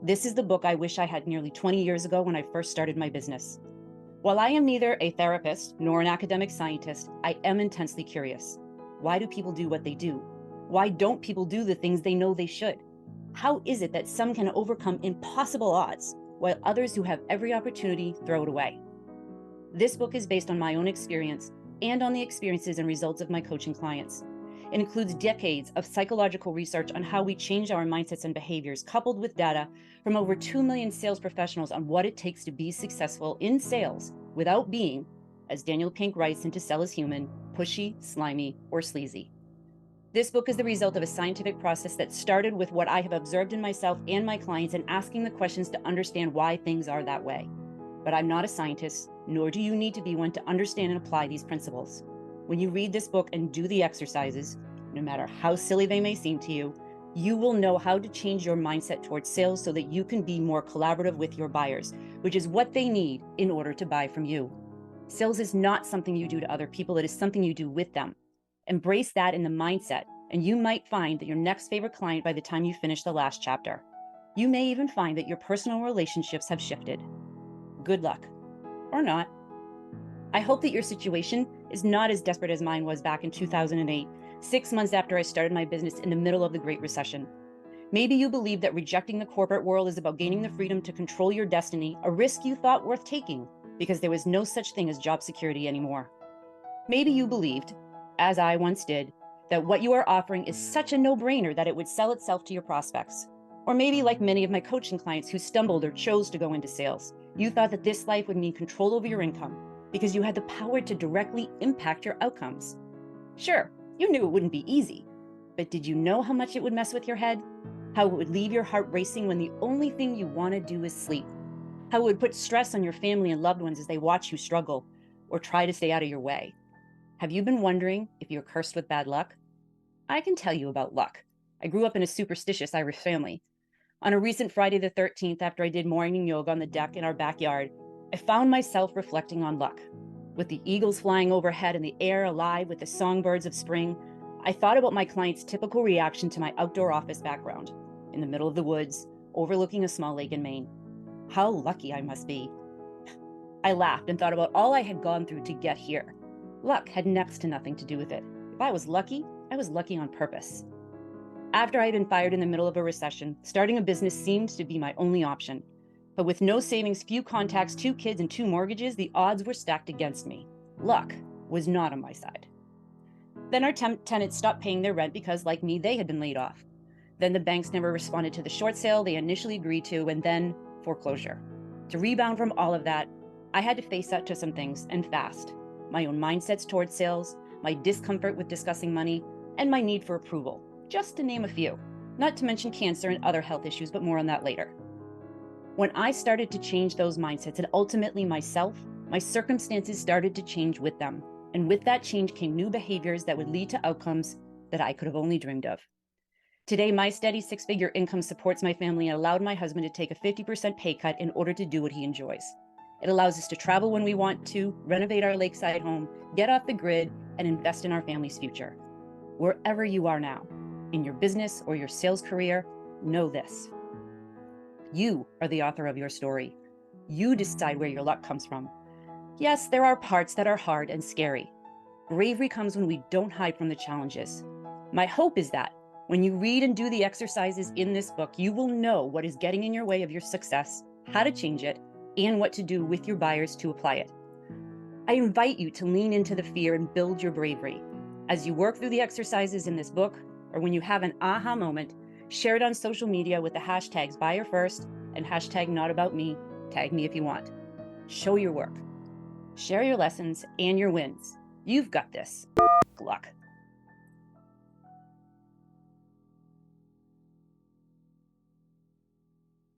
This is the book I wish I had nearly 20 years ago when I first started my business. While I am neither a therapist nor an academic scientist, I am intensely curious. Why do people do what they do? Why don't people do the things they know they should? How is it that some can overcome impossible odds while others who have every opportunity throw it away? This book is based on my own experience and on the experiences and results of my coaching clients. It includes decades of psychological research on how we change our mindsets and behaviors, coupled with data from over 2 million sales professionals on what it takes to be successful in sales without being, as Daniel Pink writes in To Sell is Human, pushy, slimy, or sleazy. This book is the result of a scientific process that started with what I have observed in myself and my clients and asking the questions to understand why things are that way. But I'm not a scientist, nor do you need to be one to understand and apply these principles. When you read this book and do the exercises, no matter how silly they may seem to you, you will know how to change your mindset towards sales so that you can be more collaborative with your buyers, which is what they need in order to buy from you. Sales is not something you do to other people, it is something you do with them. Embrace that in the mindset, and you might find that your next favorite client by the time you finish the last chapter. You may even find that your personal relationships have shifted. Good luck. Or not. I hope that your situation is not as desperate as mine was back in 2008, 6 months after I started my business in the middle of the Great Recession. Maybe you believe that rejecting the corporate world is about gaining the freedom to control your destiny, a risk you thought worth taking because there was no such thing as job security anymore. Maybe you believed, as I once did, that what you are offering is such a no-brainer that it would sell itself to your prospects. Or maybe like many of my coaching clients who stumbled or chose to go into sales, you thought that this life would mean control over your income because you had the power to directly impact your outcomes. Sure, you knew it wouldn't be easy, but did you know how much it would mess with your head? How it would leave your heart racing when the only thing you want to do is sleep? How it would put stress on your family and loved ones as they watch you struggle or try to stay out of your way? Have you been wondering if you're cursed with bad luck? I can tell you about luck. I grew up in a superstitious Irish family. On a recent Friday the 13th, after I did morning yoga on the deck in our backyard, I found myself reflecting on luck. With the eagles flying overhead and the air alive with the songbirds of spring, I thought about my client's typical reaction to my outdoor office background, in the middle of the woods, overlooking a small lake in Maine. How lucky I must be. I laughed and thought about all I had gone through to get here. Luck had next to nothing to do with it. If I was lucky on purpose. After I had been fired in the middle of a recession, starting a business seemed to be my only option. But with no savings, few contacts, 2 kids, and 2 mortgages, the odds were stacked against me. Luck was not on my side. Then our tenants stopped paying their rent because, like me, they had been laid off. Then the banks never responded to the short sale they initially agreed to, and then foreclosure. To rebound from all of that, I had to face up to some things, and fast. My own mindsets towards sales, my discomfort with discussing money, and my need for approval, just to name a few. Not to mention cancer and other health issues, but more on that later. When I started to change those mindsets and ultimately myself, my circumstances started to change with them. And with that change came new behaviors that would lead to outcomes that I could have only dreamed of. Today, my steady 6-figure income supports my family and allowed my husband to take a 50% pay cut in order to do what he enjoys. It allows us to travel when we want to, renovate our lakeside home, get off the grid, and invest in our family's future. Wherever you are now, in your business or your sales career, know this. You are the author of your story. You decide where your luck comes from. Yes, there are parts that are hard and scary. Bravery comes when we don't hide from the challenges. My hope is that when you read and do the exercises in this book, you will know what is getting in your way of your success, how to change it, and what to do with your buyers to apply it. I invite you to lean into the fear and build your bravery. As you work through the exercises in this book, or when you have an aha moment, share it on social media with the hashtags buyer first and hashtag not about me. Tag me if you want. Show your work. Share your lessons and your wins. You've got this. Good luck.